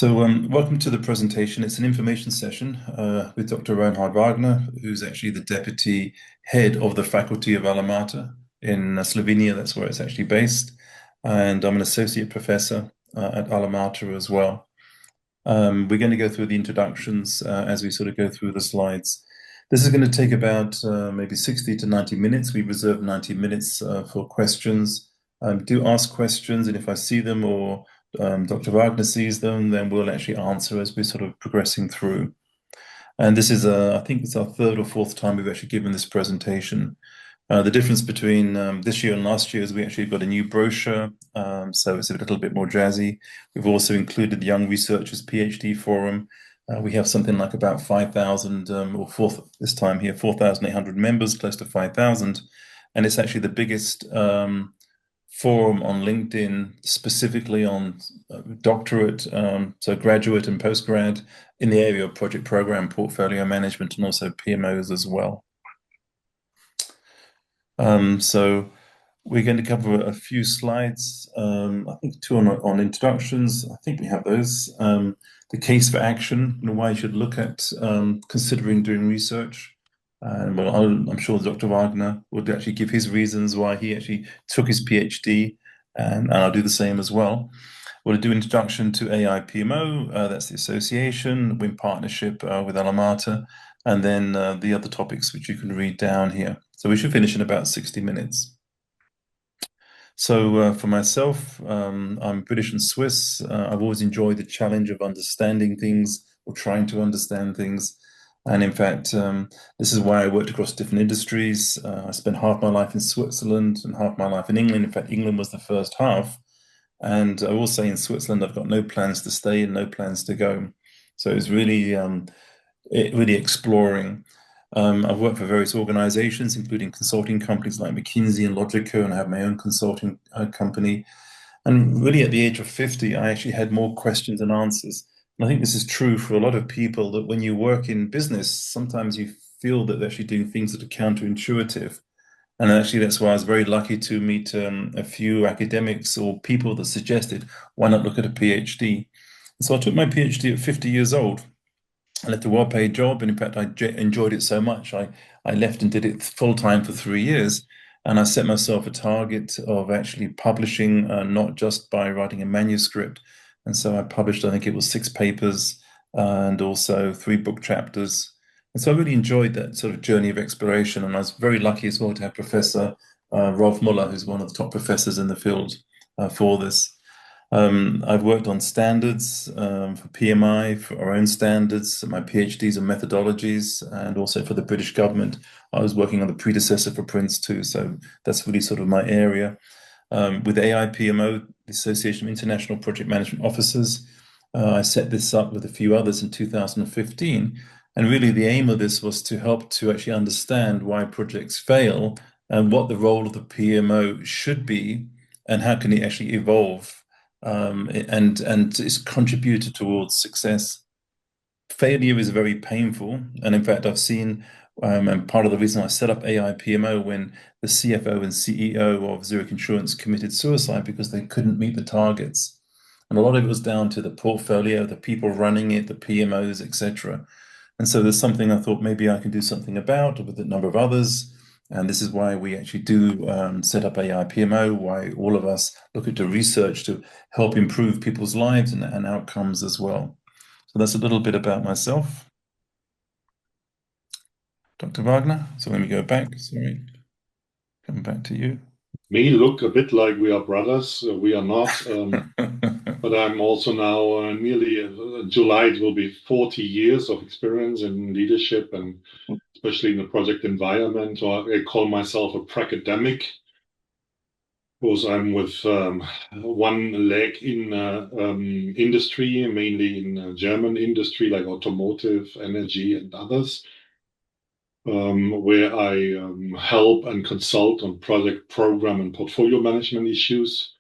Welcome to the presentation. It's an information session with Dr. Reinhard Wagner, who's actually the deputy head of the faculty of Alma Mater in Slovenia. That's where it's actually based. And I'm an associate professor at Alma Mater as well. We're going to go through the introductions as we sort of go through the slides. This is going to take about maybe 60 to 90 minutes. We reserve 90 minutes for questions. Do ask questions, and if I see them or Dr. Wagner sees them, then we'll actually answer as we're sort of progressing through. And this is, I think it's our third or fourth time we've actually given this presentation. The difference between this year and last year is we actually got a new brochure, so it's a little bit more jazzy. We've also included the Young Researchers PhD Forum. We have something like about 5,000, this time here, 4,800 members, close to 5,000. And it's actually the biggest forum on LinkedIn specifically on doctorate, so graduate and postgrad in the area of project program portfolio management and also PMOs as well. So we're going to cover a few slides. I think two on introductions. I think we have those. The case for action, why you should look at considering doing research. Well, I'm sure Dr. Wagner would actually give his reasons why he actually took his PhD, and I'll do the same as well. We'll do introduction to AI PMO, that's the association, we're in partnership with Alma Mater, and then the other topics which you can read down here. So we should finish in about 60 minutes. So for myself, I'm British and Swiss. I've always enjoyed the challenge of understanding things or trying to understand things. And in fact, this is why I worked across different industries. I spent half my life in Switzerland and half my life in England. In fact, England was the first half. And I will say in Switzerland, I've got no plans to stay and no plans to go. So it was really, really exploring. I've worked for various organizations, including consulting companies like McKinsey and Logico, and I have my own consulting company. And really at the age of 50, I actually had more questions than answers. And I think this is true for a lot of people, that when you work in business, sometimes you feel that they're actually doing things that are counterintuitive. And actually, that's why I was very lucky to meet a few academics or people that suggested, why not look at a PhD? And so I took my PhD at 50 years old. I left a well-paid job, and in fact, I enjoyed it so much, I left and did it full-time for 3 years. And I set myself a target of actually publishing, not just by writing a manuscript. And so I published, I think it was 6 papers and also 3 book chapters. And so I really enjoyed that sort of journey of exploration. And I was very lucky as well to have Professor Rolf Muller, who's one of the top professors in the field for this. I've worked on standards for PMI, for our own standards, my PhDs on methodologies, and also for the British government. I was working on the predecessor for Prince too, so that's really sort of my area. With AI PMO, the Association of International Project Management Officers, I set this up with a few others in 2015. And really the aim of this was to help to actually understand why projects fail and what the role of the PMO should be and how can it actually evolve and is contributed towards success. Failure is very painful, and in fact, I've seen, and part of the reason I set up AI PMO when the CFO and CEO of Zurich Insurance committed suicide because they couldn't meet the targets, and a lot of it was down to the portfolio, the people running it, the PMOs, etc. And so there's something I thought maybe I can do something about with a number of others. And this is why we actually do set up AI PMO, why all of us look into research to help improve people's lives and outcomes as well. So that's a little bit about myself. Dr. Wagner, so let me go back, sorry. Coming back to you. We look a bit like we are brothers. We are not. But I'm also now nearly, July, it will be 40 years of experience in leadership and especially in the project environment. Or I call myself a pracademic because I'm with one leg in industry, mainly in German industry like automotive, energy, and others, where I help and consult on project program and portfolio management issues.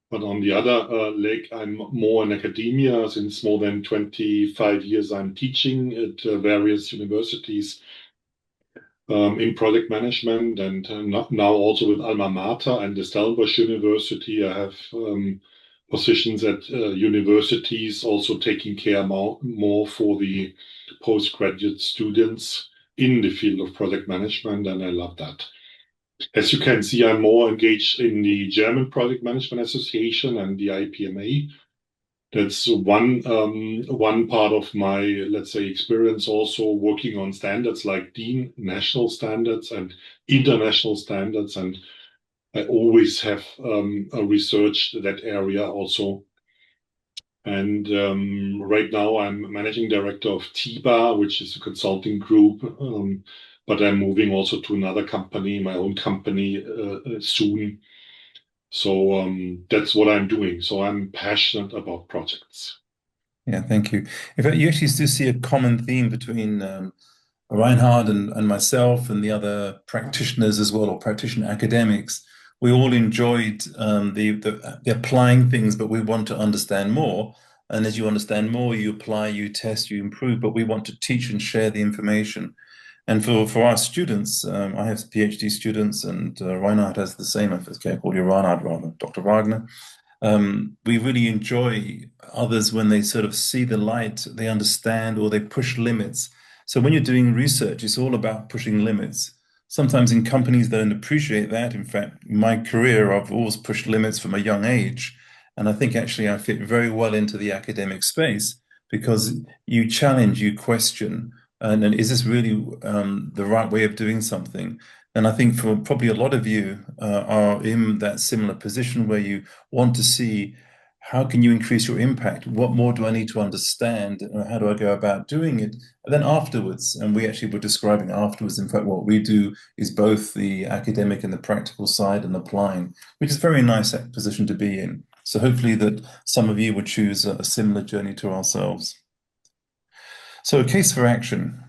But on the other leg, I'm more in academia. Since more than 25 years, I'm teaching at various universities in project management, and now also with Alma Mater and the Stellenbosch University. I have positions at universities, also taking care more for the postgraduate students in the field of project management, and I love that. As you can see, I'm more engaged in the German Project Management Association and the IPMA. That's one part of my, let's say, experience. Also working on standards like the national standards and international standards, and I always have researched that area also. And right now, I'm managing director of TIBA, which is a consulting group. But I'm moving also to another company, my own company, soon. So that's what I'm doing. So I'm passionate about projects. Yeah, thank you. In fact, you actually do see a common theme between Reinhard and myself and the other practitioners as well, or practitioner academics. We all enjoyed the applying things, but we want to understand more. And as you understand more, you apply, you test, you improve, but we want to teach and share the information. And for our students, I have PhD students, and Reinhard has the same. I can't call you Reinhard rather, Dr. Wagner. We really enjoy others when they sort of see the light, they understand, or they push limits. So when you're doing research, it's all about pushing limits. Sometimes in companies they don't appreciate that. In fact, in my career, I've always pushed limits from a young age. And I think actually I fit very well into the academic space because you challenge, you question, and is this really the right way of doing something? And I think for probably a lot of you are in that similar position where you want to see how can you increase your impact? What more do I need to understand? How do I go about doing it? And then afterwards, and we actually were describing afterwards, in fact, what we do is both the academic and the practical side and applying, which is a very nice position to be in. So hopefully that some of you would choose a similar journey to ourselves. So a case for action.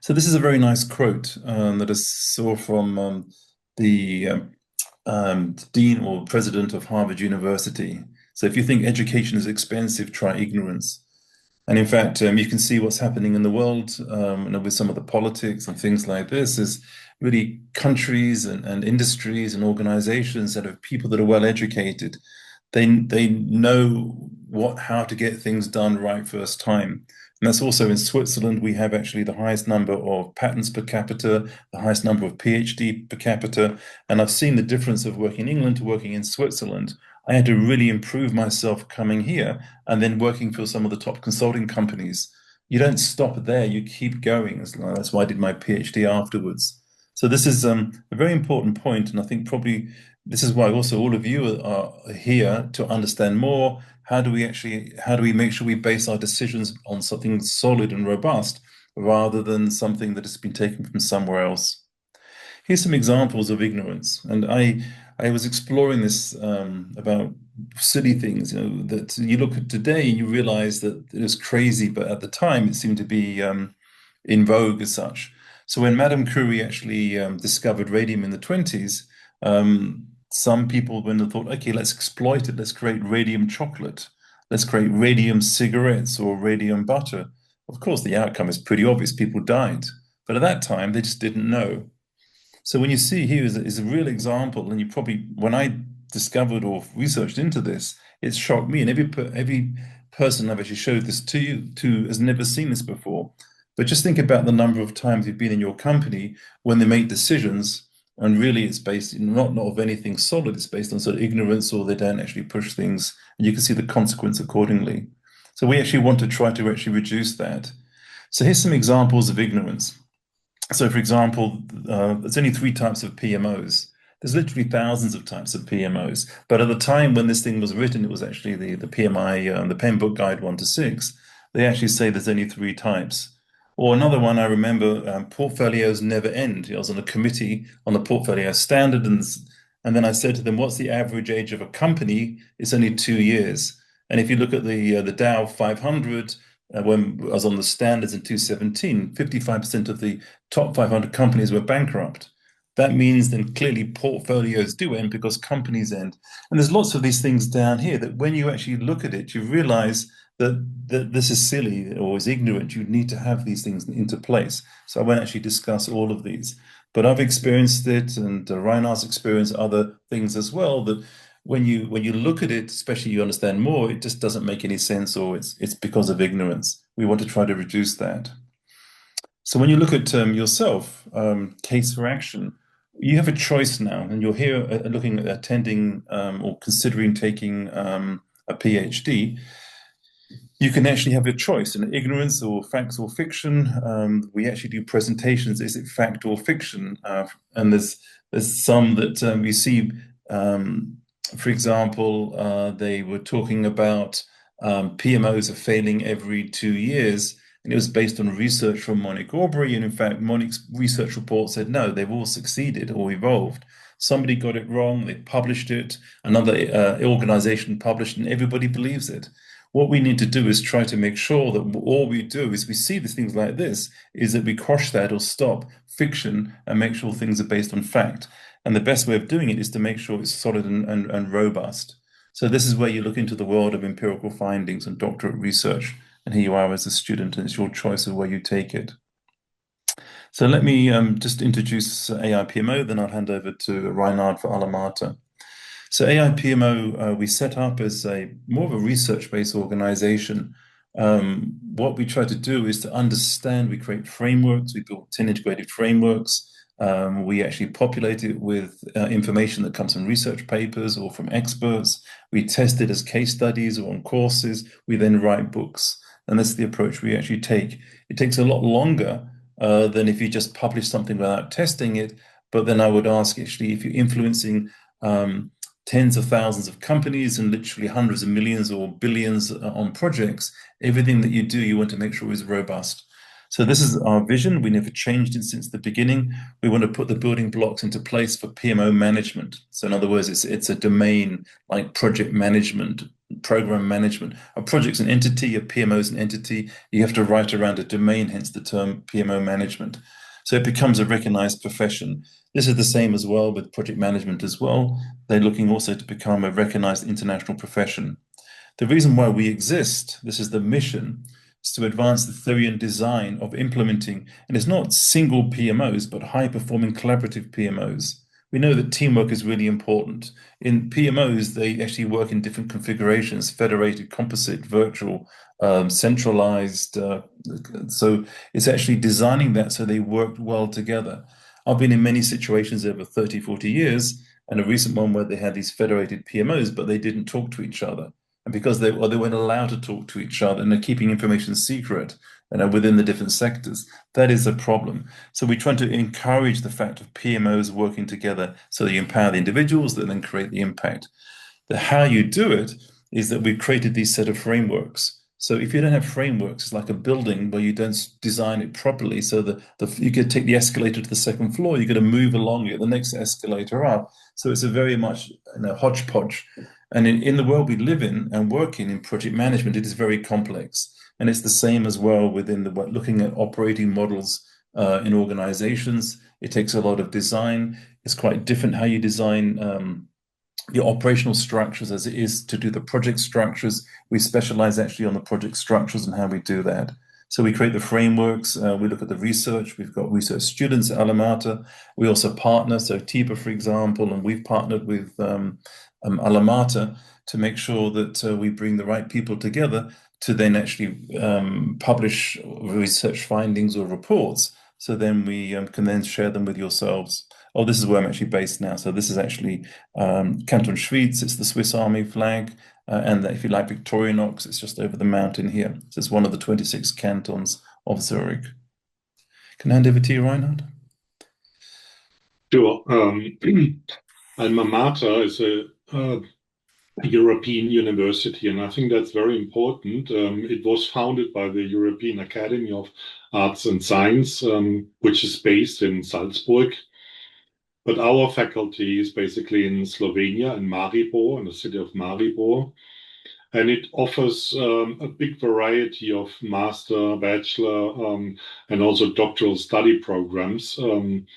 So this is a very nice quote that I saw from the dean or president of Harvard University. So if you think education is expensive, try ignorance. And in fact, you can see what's happening in the world with some of the politics and things like this is really countries and industries and organizations that have people that are well educated. They know how to get things done right first time. And that's also in Switzerland, we have actually the highest number of patents per capita, the highest number of PhD per capita. And I've seen the difference of working in England to working in Switzerland. I had to really improve myself coming here and then working for some of the top consulting companies. You don't stop there, you keep going. That's why I did my PhD afterwards. So this is a very important point, and I think probably this is why also all of you are here to understand more. How do we make sure we base our decisions on something solid and robust rather than something that has been taken from somewhere else? Here's some examples of ignorance, and I was exploring this about silly things, that you look at today and you realize that it was crazy, but at the time it seemed to be in vogue as such. So when Madame Curie actually discovered radium in the 20s, some people went and thought, okay, let's exploit it. Let's create radium chocolate. Let's create radium cigarettes or radium butter. Of course, the outcome is pretty obvious. People died. But at that time, they just didn't know. So when you see here is a real example, and you probably, when I discovered or researched into this, it shocked me. And every person I've actually showed this to you to has never seen this before. But just think about the number of times you've been in your company when they make decisions, and really it's based in not of anything solid. It's based on sort of ignorance, or they don't actually push things, and you can see the consequence accordingly. So we actually want to try to actually reduce that. So here's some examples of ignorance. So, for example, there's only three types of PMOs. There's literally thousands of types of PMOs. But at the time when this thing was written, it was actually the PMI, the Pen Book Guide 1 to 6. They actually say there's only three types. Or another one I remember, portfolios never end. I was on a committee on the portfolio standard, and then I said to them, what's the average age of a company? It's only 2 years. And if you look at the Dow 500, when I was on the standards in 2017, 55% of the top 500 companies were bankrupt. That means then clearly portfolios do end because companies end. And there's lots of these things down here that when you actually look at it, you realize that this is silly or is ignorant. You need to have these things into place. So I won't actually discuss all of these. But I've experienced it, and Reinhard's experienced other things as well, that when you look at it, especially you understand more, it just doesn't make any sense, or it's because of ignorance. We want to try to reduce that. So when you look at yourself, case for action, you have a choice now, and you're here looking at attending or considering taking a PhD. You can actually have a choice in ignorance or facts or fiction. We actually do presentations. Is it fact or fiction? And there's some that we see. For example, they were talking about PMOs are failing every 2 years, and it was based on research from Monique Aubrey. And in fact, Monique's research report said no, they've all succeeded or evolved. Somebody got it wrong. They published it. Another organization published, and everybody believes it. What we need to do is try to make sure that all we do is we see these things like this, is that we quash that or stop fiction and make sure things are based on fact. And the best way of doing it is to make sure it's solid and robust. So this is where you look into the world of empirical findings and doctorate research. And here you are as a student, and it's your choice of where you take it. So let me just introduce AIPMO, then I'll hand over to Reinhard for Alamata. So AIPMO, we set up as a more of a research-based organization. What we try to do is to understand, we create frameworks, we build 10 integrated frameworks. We actually populate it with information that comes from research papers or from experts. We test it as case studies or on courses. We then write books. And that's the approach we actually take. It takes a lot longer than if you just publish something without testing it. But then I would ask, actually, if you're influencing tens of thousands of companies and literally hundreds of millions or billions on projects, everything that you do, you want to make sure is robust. So this is our vision. We never changed it since the beginning. We want to put the building blocks into place for PMO management. So in other words, it's a domain like project management, program management. A project's an entity, a PMO is an entity. You have to write around a domain, hence the term PMO management. So it becomes a recognized profession. This is the same as well with project management as well. They're looking also to become a recognized international profession. The reason why we exist, this is the mission, is to advance the theory and design of implementing, and it's not single PMOs, but high-performing collaborative PMOs. We know that teamwork is really important. In PMOs, they actually work in different configurations, federated, composite, virtual, centralized. So it's actually designing that so they work well together. I've been in many situations over 30, 40 years, and a recent one where they had these federated PMOs, but they didn't talk to each other. And because they weren't allowed to talk to each other and they're keeping information secret within the different sectors, that is a problem. So we're trying to encourage the fact of PMOs working together so that you empower the individuals that then create the impact. How you do it is that we've created these set of frameworks. So if you don't have frameworks, it's like a building where you don't design it properly. So you could take the escalator to the second floor, you've got to move along it, the next escalator up. So it's a very much hodgepodge. And in the world we live in and work in project management, it is very complex. And it's the same as well within looking at operating models in organizations. It takes a lot of design. It's quite different how you design the operational structures as it is to do the project structures. We specialize actually on the project structures and how we do that. So we create the frameworks, we look at the research, we've got research students at Alamata, we also partner, so TIBA, for example, and we've partnered with Alamata to make sure that we bring the right people together to then actually publish research findings or reports. So then we can then share them with yourselves. Oh, this is where I'm actually based now. So this is actually Canton Schwyz. It's the Swiss Army flag. And if you like Victorinox, it's just over the mountain here. So it's one of the 26 cantons of Zurich. Can I hand over to you, Reinhard? Sure. Alma Mater is a European university, and I think that's very important. It was founded by the European Academy of Arts and Science, which is based in Salzburg. But our faculty is basically in Slovenia, in Maribor, in the city of Maribor. And it offers a big variety of master, bachelor, and also doctoral study programs. And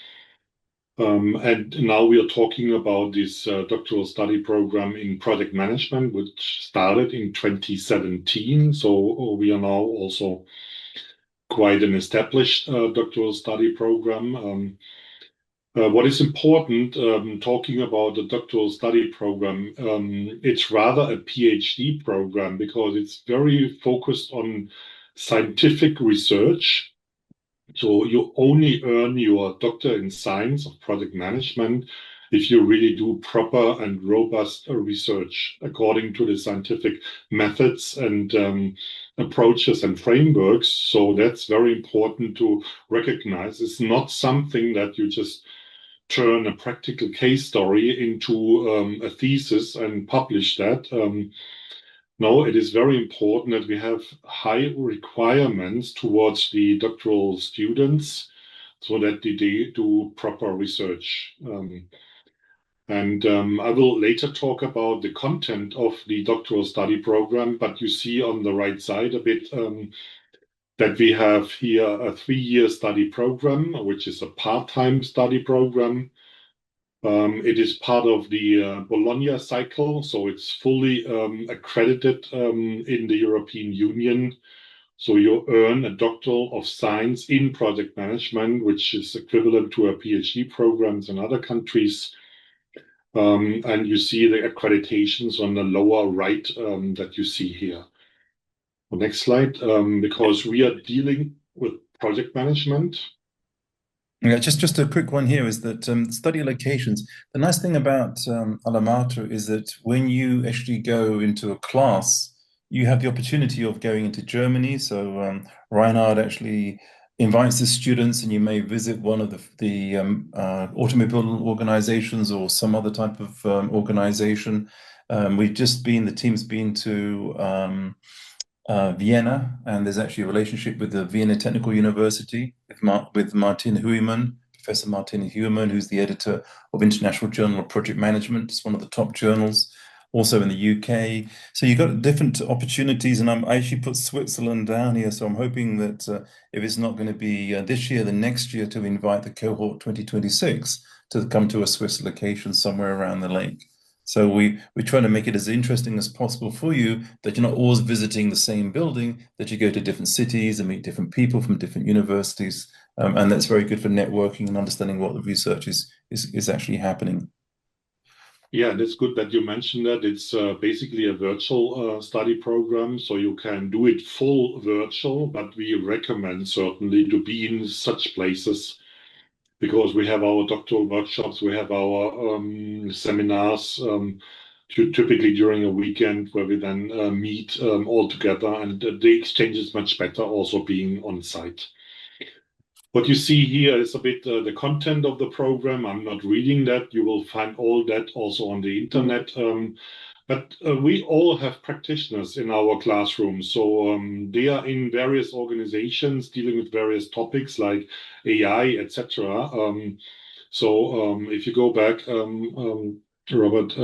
now we are talking about this doctoral study program in project management, which started in 2017. So we are now also quite an established doctoral study program. What is important, talking about the doctoral study program, it's rather a PhD program because it's very focused on scientific research. So you only earn your doctor in science of project management if you really do proper and robust research according to the scientific methods and approaches and frameworks. So that's very important to recognize. It's not something that you just turn a practical case story into a thesis and publish that. No, it is very important that we have high requirements towards the doctoral students so that they do proper research. And I will later talk about the content of the doctoral study program, but you see on the right side a bit that we have here a 3-year study program, which is a part-time study program. It is part of the Bologna cycle, so it's fully accredited in the European Union. So you earn a Doctor of Science in Project Management, which is equivalent to a PhD programs in other countries. And you see the accreditations on the lower right that you see here. The next slide, because we are dealing with project management. Yeah, just a quick one here is that study locations. The nice thing about Alma Mater is that when you actually go into a class, you have the opportunity of going into Germany. So Reinhard actually invites the students, and you may visit one of the automobile organizations or some other type of organization. The team's been to Vienna, and there's actually a relationship with the Vienna Technical University with Martin Huiman, Professor Martin Huiman, who's the editor of International Journal of Project Management. It's one of the top journals, also in the UK. So you've got different opportunities, and I actually put Switzerland down here. So I'm hoping that if it's not going to be this year, then next year to invite the Cohort 2026 to come to a Swiss location somewhere around the lake. So we try to make it as interesting as possible for you, that you're not always visiting the same building, that you go to different cities and meet different people from different universities. And that's very good for networking and understanding what the research is actually happening. Yeah, that's good that you mentioned that. It's basically a virtual study program, so you can do it full virtual, but we recommend certainly to be in such places because we have our doctoral workshops, we have our seminars, typically during a weekend where we then meet all together, and the exchange is much better also being on site. What you see here is a bit the content of the program. I'm not reading that. You will find all that also on the internet. But we all have practitioners in our classrooms. So they are in various organizations dealing with various topics like AI, etc. If you go back, Robert,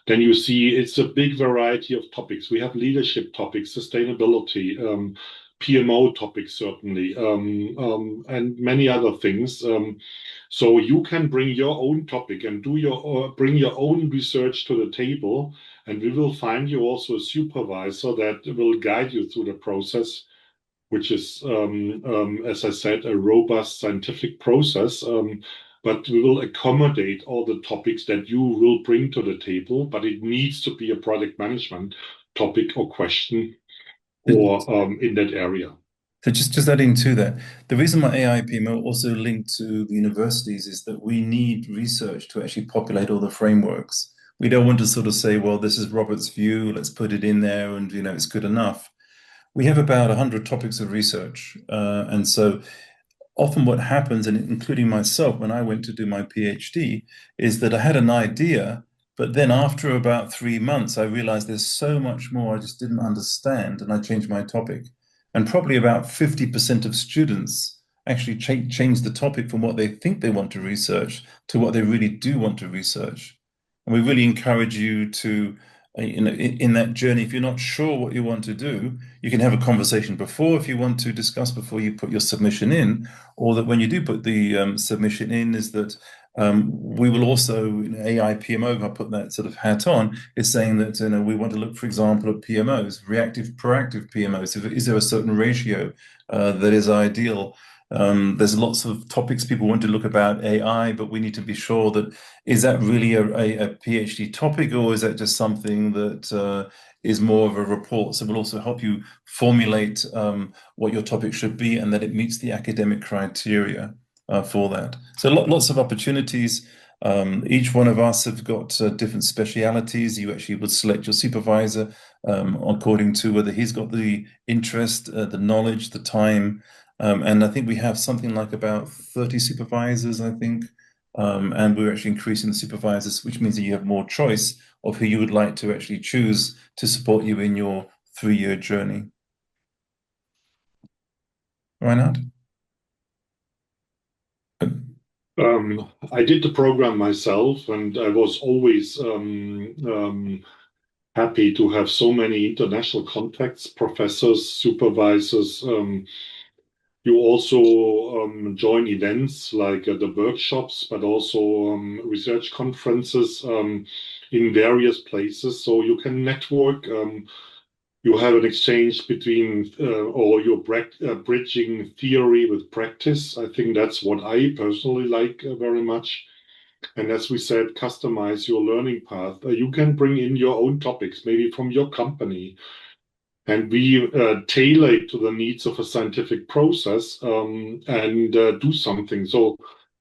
then you see it's a big variety of topics. We have leadership topics, sustainability, PMO topics, certainly, and many other things. So you can bring your own topic and bring your own research to the table, and we will find you also a supervisor that will guide you through the process, which is, as I said, a robust scientific process. But we will accommodate all the topics that you will bring to the table, but it needs to be a project management topic or question or in that area. So just adding to that, the reason why AI PMO also linked to the universities is that we need research to actually populate all the frameworks. We don't want to sort of say, well, this is Robert's view, let's put it in there and, it's good enough. We have about 100 topics of research. And so often what happens, and including myself, when I went to do my PhD, is that I had an idea, but then after about 3 months, I realized there's so much more I just didn't understand, and I changed my topic. And probably about 50% of students actually change the topic from what they think they want to research to what they really do want to research. And we really encourage you to, in that journey, if you're not sure what you want to do, you can have a conversation before if you want to discuss before you put your submission in, or that when you do put the submission in, is that we will also, AI PMO, if I put that sort of hat on, is saying that we want to look, for example, at PMOs, reactive, proactive PMOs. Is there a certain ratio that is ideal? There's lots of topics people want to look about AI, but we need to be sure that is that really a PhD topic, or is that just something that is more of a report? So we'll also help you formulate what your topic should be and that it meets the academic criteria for that. So lots of opportunities. Each one of us have got different specialities. You actually would select your supervisor according to whether he's got the interest, the knowledge, the time. And I think we have something like about 30 supervisors, I think. And we're actually increasing the supervisors, which means that you have more choice of who you would like to actually choose to support you in your 3-year journey. Reinhard? I did the program myself, and I was always happy to have so many international contacts, professors, supervisors. You also join events like the workshops, but also research conferences in various places. So you can network. You have an exchange between, or you're bridging theory with practice. I think that's what I personally like very much. And as we said, customize your learning path. You can bring in your own topics, maybe from your company, and we tailor it to the needs of a scientific process and do something. So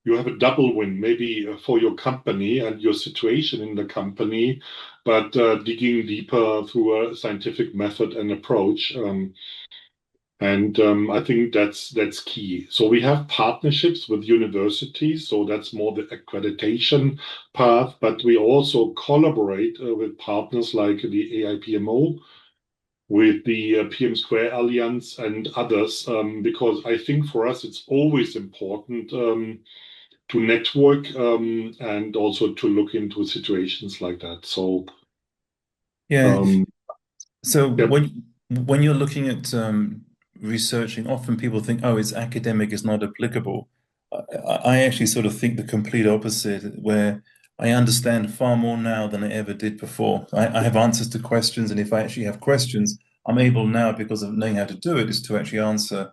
you have a double win, maybe for your company and your situation in the company, but digging deeper through a scientific method and approach. And I think that's key. So we have partnerships with universities, so that's more the accreditation path, but we also collaborate with partners like the AIPMO, with the PM Square Alliance and others, because I think for us it's always important to network and also to look into situations like that. So, Yeah. um, So yeah, when you're looking at researching, often people think, oh, it's academic, it's not applicable. I actually sort of think the complete opposite, where I understand far more now than I ever did before. I have answers to questions, and if I actually have questions, I'm able now, because of knowing how to do it, is to actually answer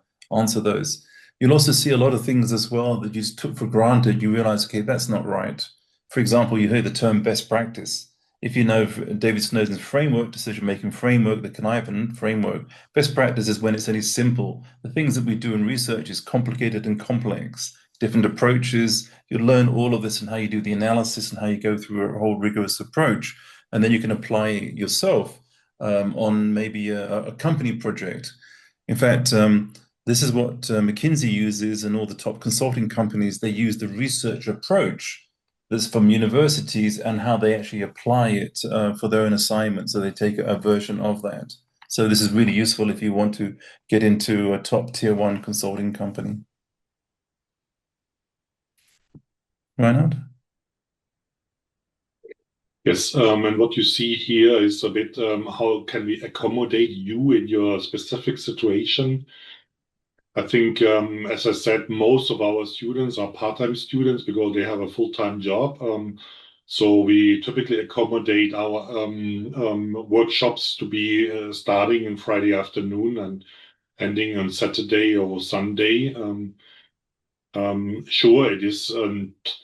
those. You'll also see a lot of things as well that you just took for granted. You realize, okay, that's not right. For example, you hear the term best practice. If you know David Snowden's framework, decision-making framework, the Conniving framework, best practice is when it's only simple. The things that we do in research is complicated and complex, different approaches. You learn all of this and how you do the analysis and how you go through a whole rigorous approach. And then you can apply it yourself on maybe a company project. In fact, this is what McKinsey uses, and all the top consulting companies, they use the research approach that's from universities and how they actually apply it for their own assignments. So they take a version of that. So this is really useful if you want to get into a top tier 1 consulting company. Reinhard? yes. And what you see here is a bit how can we accommodate you in your specific situation. I think, as I said, most of our students are part-time students because they have a full-time job. So we typically accommodate our workshops to be starting in Friday afternoon and ending on Saturday or Sunday. Sure, it is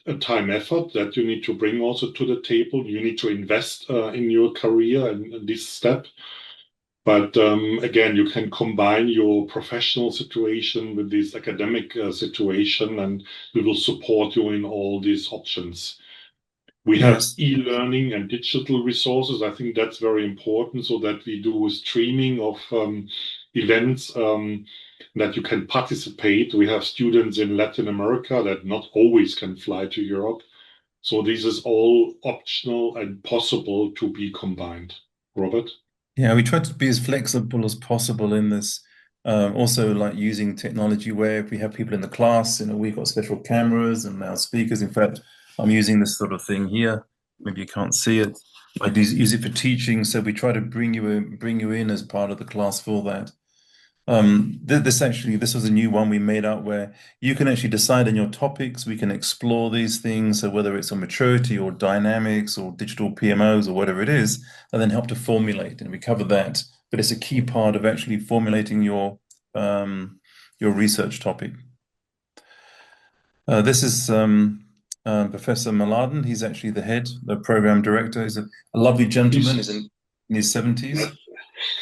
a time effort that you need to bring also to the table. You need to invest in your career and this step. But again, you can combine your professional situation with this academic situation, and we will support you in all these options. We have Yes. e-learning and digital resources. I think that's very important so that we do streaming of events that you can participate. We have students in Latin America that not always can fly to Europe. So this is all optional and possible to be combined. Robert? Yeah, we try to be as flexible as possible in this. Also, like using technology where if we have people in the class, we've got special cameras and now speakers. In fact, I'm using this sort of thing here. Maybe you can't see it. I use it for teaching, so we try to bring you in as part of the class for that. This was a new one we made out where you can actually decide on your topics. We can explore these things. So whether it's on maturity or dynamics or digital PMOs or whatever it is, and then help to formulate. And we cover that. But it's a key part of actually formulating your research topic. This is Professor Maladen. He's actually the head, the program director. He's a lovely gentleman. He's He's in his 70s.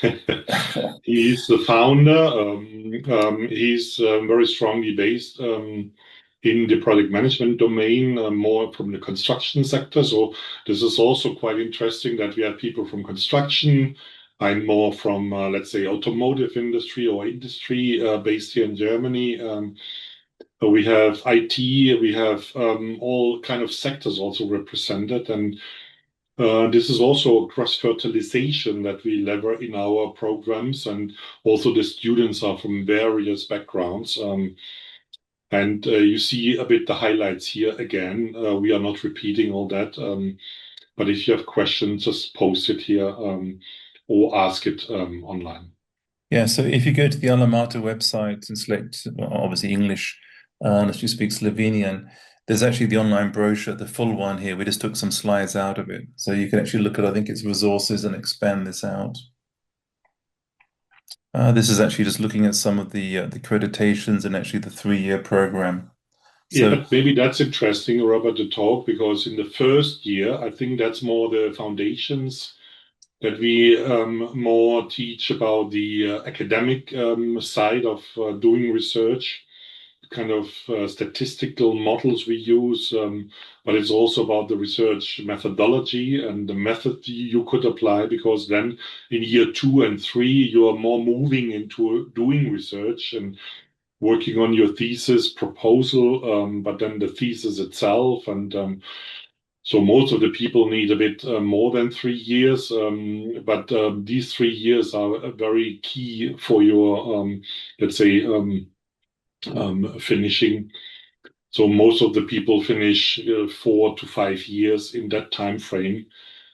yes. He's the founder. He's very strongly based in the product management domain, more from the construction sector. So this is also quite interesting that we have people from construction. I'm more from, let's say, automotive industry or industry based here in Germany. We have IT, we have all kind of sectors also represented, and this is also a cross-fertilization that we lever in our programs, and also the students are from various backgrounds. And you see a bit the highlights here again. We are not repeating all that, but if you have questions, just post it here or ask it online. Yeah, so if you go to the Alma Mater website and select obviously English, unless you speak Slovenian, there's actually the online brochure, the full one here. We just took some slides out of it. So you can actually look at, I think it's resources and expand this out. This is actually just looking at some of the accreditations and actually the 3-year program. Yeah, So but maybe that's interesting, Robert, to talk because in the first year, I think that's more the foundations that we more teach about the academic side of doing research, kind of statistical models we use, but it's also about the research methodology and the method you could apply, because then in year 2 and 3, you are more moving into doing research and working on your thesis proposal, but then the thesis itself. And so most of the people need a bit more than 3 years, but these 3 years are very key for your, let's say, finishing. So most of the people finish 4 to 5 years in that time frame.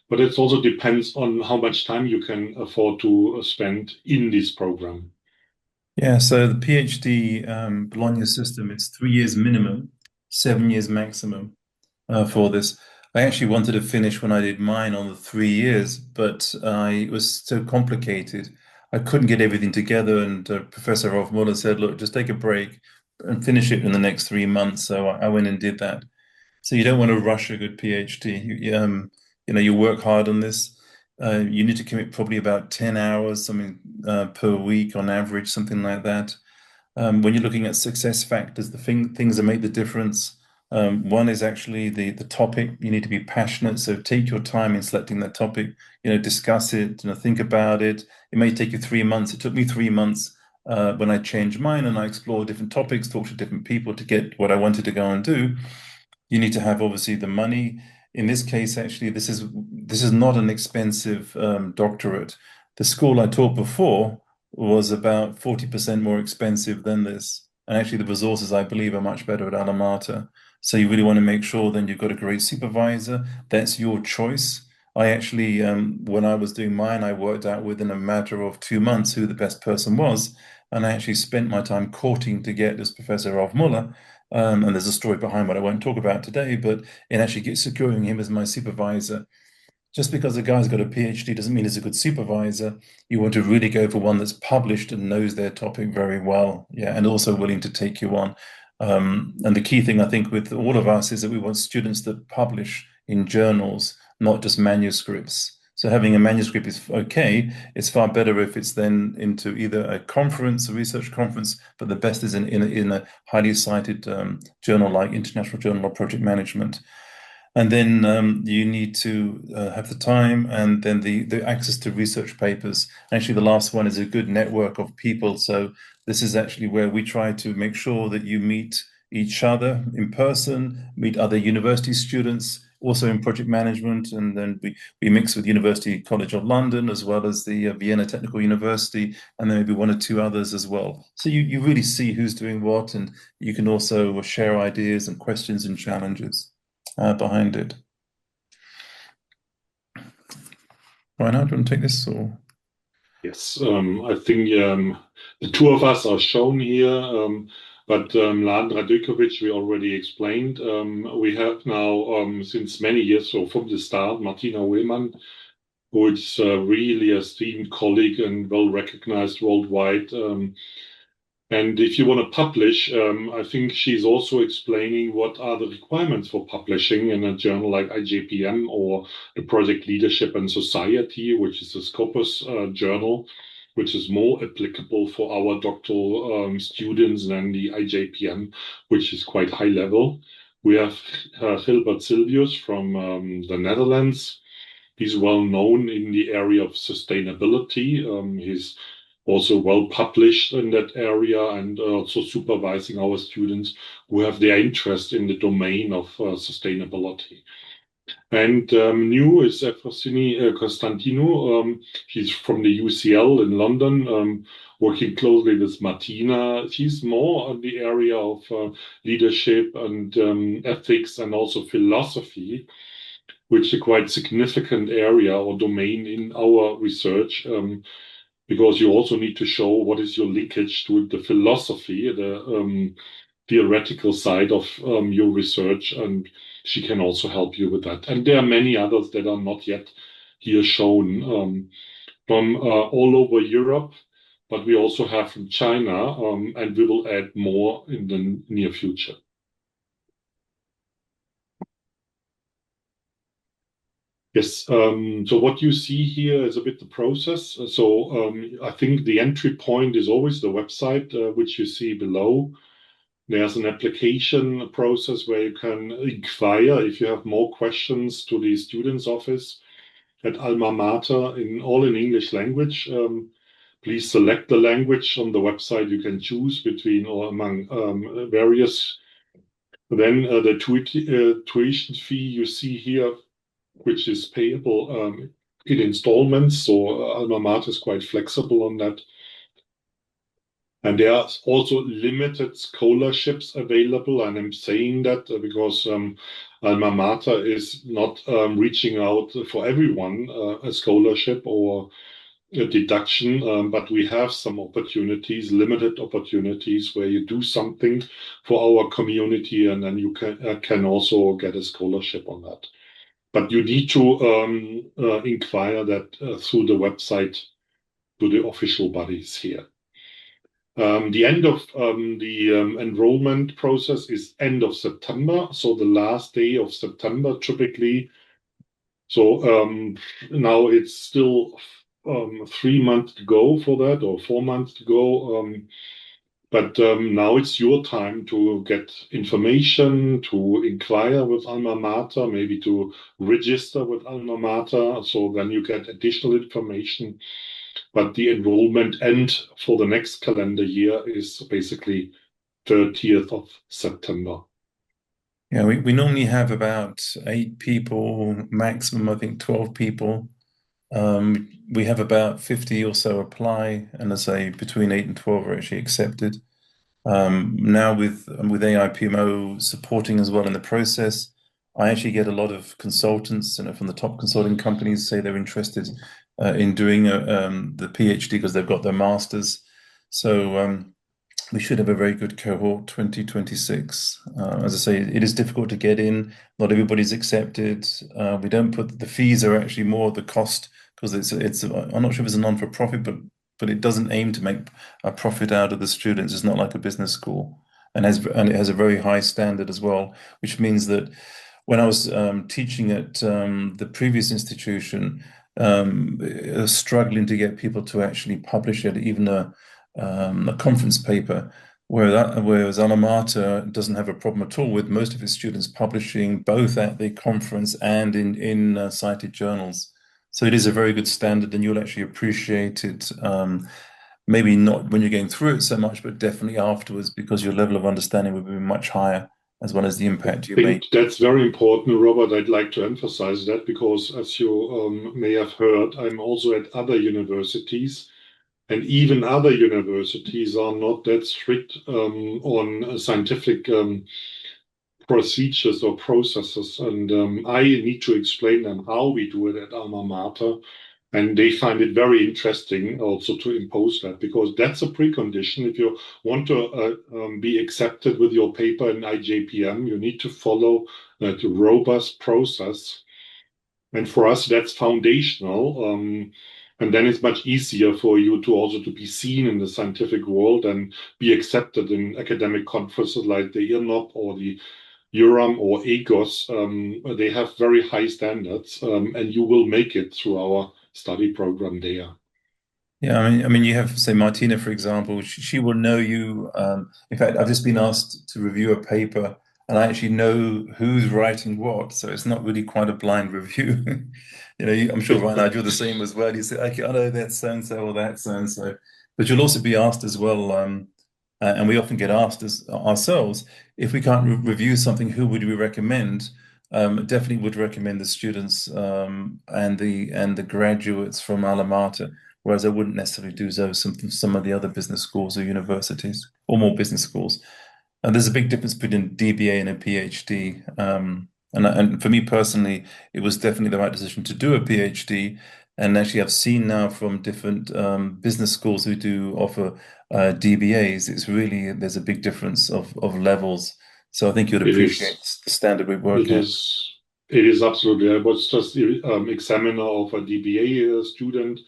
But it also depends on how much time you can afford to spend in this program. yeah, so the PhD Bologna system, it's 3 years minimum, 7 years maximum. For this. I actually wanted to finish when I did mine on the 3 years, but it was so complicated. I couldn't get everything together, and Professor Rolf Muller said, "Look, just take a break and finish it in the next 3 months." So I went and did that. So you don't want to rush a good PhD. You work hard on this. You need to commit probably about 10 hours, something per week on average, something like that. When you're looking at success factors, the things that make the difference, one is actually the topic. You need to be passionate. So take your time in selecting that topic, discuss it, think about it. It may take you 3 months. It took me 3 months when I changed mine and I explored different topics, talked to different people to get what I wanted to go and do. You need to have obviously the money. In this case, actually, this is not an expensive doctorate. The school I taught before was about 40% more expensive than this. And actually, the resources, I believe, are much better at Alma Mater. So you really want to make sure then you've got a great supervisor. That's your choice. I actually, when I was doing mine, I worked out within a matter of 2 months who the best person was. And I actually spent my time courting to get this Professor Rolf Muller. And there's a story behind what I won't talk about today, but in actually securing him as my supervisor. Just because a guy's got a PhD doesn't mean he's a good supervisor. You want to really go for one that's published and knows their topic very well. Yeah, and also willing to take you on. And the key thing I think with all of us is that we want students that publish in journals, not just manuscripts. So having a manuscript is okay. It's far better if it's then into either a conference, a research conference, but the best is in a highly cited journal like International Journal of Project Management. And then you need to have the time and then the access to research papers. Actually, the last one is a good network of people. So this is actually where we try to make sure that you meet each other in person, meet other university students, also in project management. And then we mix with University College of London as well as the Vienna Technical University, and then maybe one or two others as well. So you really see who's doing what, and you can also share ideas and questions and challenges behind it. Reinhard, do you want to take this or? Yes, I think the two of us are shown here, but Mladen Radukovic, we already explained. We have now, since many years, so from the start, Martina Ullmann, who is really esteemed colleague and well recognized worldwide. And if you want to publish, I think she's also explaining what are the requirements for publishing in a journal like IJPM or the Project Leadership and Society, which is a Scopus journal, which is more applicable for our doctoral students than the IJPM, which is quite high level. We have Gilbert Silvius from the Netherlands. He's well known in the area of sustainability. He's also well published in that area and also supervising our students who have their interest in the domain of sustainability. And new is Efrosini Constantinou. She's from the UCL in London, working closely with Martina. She's more on the area of leadership and ethics and also philosophy, which is a quite significant area or domain in our research, because you also need to show what is your linkage to the philosophy, the theoretical side of your research, and she can also help you with that. And there are many others that are not yet here shown from all over Europe, but we also have from China, and we will add more in the near future. Yes, so what you see here is a bit the process. So I think the entry point is always the website, which you see below. There's an application process where you can inquire if you have more questions to the student's office at Alma Mater in all in English language. Please select the language on the website you can choose between or among various. Then the tuition fee you see here, which is payable in installments. So Alma Mater is quite flexible on that. And there are also limited scholarships available. And I'm saying that because Alma Mater is not reaching out for everyone a scholarship or a deduction, but we have some opportunities, limited opportunities, where you do something for our community and then you can also get a scholarship on that. But you need to inquire that through the website to the official bodies here. The end of the enrollment process is end of September, so the last day of September typically. So now it's still 3 months to go for that, or 4 months to go. But now it's your time to get information, to inquire with Alma Mater, maybe to register with Alma Mater. So then you get additional information. But the enrollment end for the next calendar year is basically 30th of September. Yeah, we normally have about 8 people, maximum, I think 12 people. We have about 50 or so apply, and I say between 8 and 12 are actually accepted. Now with AIPMO supporting as well in the process, I actually get a lot of consultants, from the top consulting companies say they're interested in doing the PhD because they've got their masters. So we should have a very good cohort 2026. As I say, it is difficult to get in. Not everybody's accepted. We don't put the fees are actually more the cost because I'm not sure if it's a non-for-profit, but it doesn't aim to make a profit out of the students. It's not like a business school, and it has a very high standard as well, which means that when I was teaching at the previous institution, struggling to get people to actually publish it, even a conference paper, whereas Alma Mater doesn't have a problem at all with most of its students publishing both at the conference and in cited journals. So it is a very good standard, and you'll actually appreciate it. Maybe not when you're going through it so much, but definitely afterwards, because your level of understanding will be much higher, as well as the impact you I make. think that's very important, Robert. I'd like to emphasize that because, as you may have heard, I'm also at other universities. And even other universities are not that strict on scientific procedures or processes. And I need to explain them how we do it at Alma Mater. And they find it very interesting also to impose that because that's a precondition. If you want to be accepted with your paper in IJPM, you need to follow that robust process. And for us, that's foundational. And then it's much easier for you to also to be seen in the scientific world and be accepted in academic conferences like the IRNOP or the URAM or AGOS. They have very high standards, and you will make it through our study program there. Yeah, I mean, you have, say, Martina, for example. She will know you. In fact, I've just been asked to review a paper, and I actually know who's writing what, so it's not really quite a blind review. I'm sure Ryan, you're the same as well. You say, okay, I know that's so and so or that's so and so, but you'll also be asked as well, and we often get asked as ourselves if we can't review something, who would we recommend? Definitely would recommend the students and the graduates from alma mater. Whereas I wouldn't necessarily do so some of the other business schools or universities or more business schools. And there's a big difference between a DBA and a PhD. And for me personally, it was definitely the right decision to do a PhD. And actually, I've seen now from different business schools who do offer DBAs, it's really there's a big difference of levels. So I think you'd It appreciate is, the standard we work it at. is, it is absolutely. I was just the examiner of a DBA student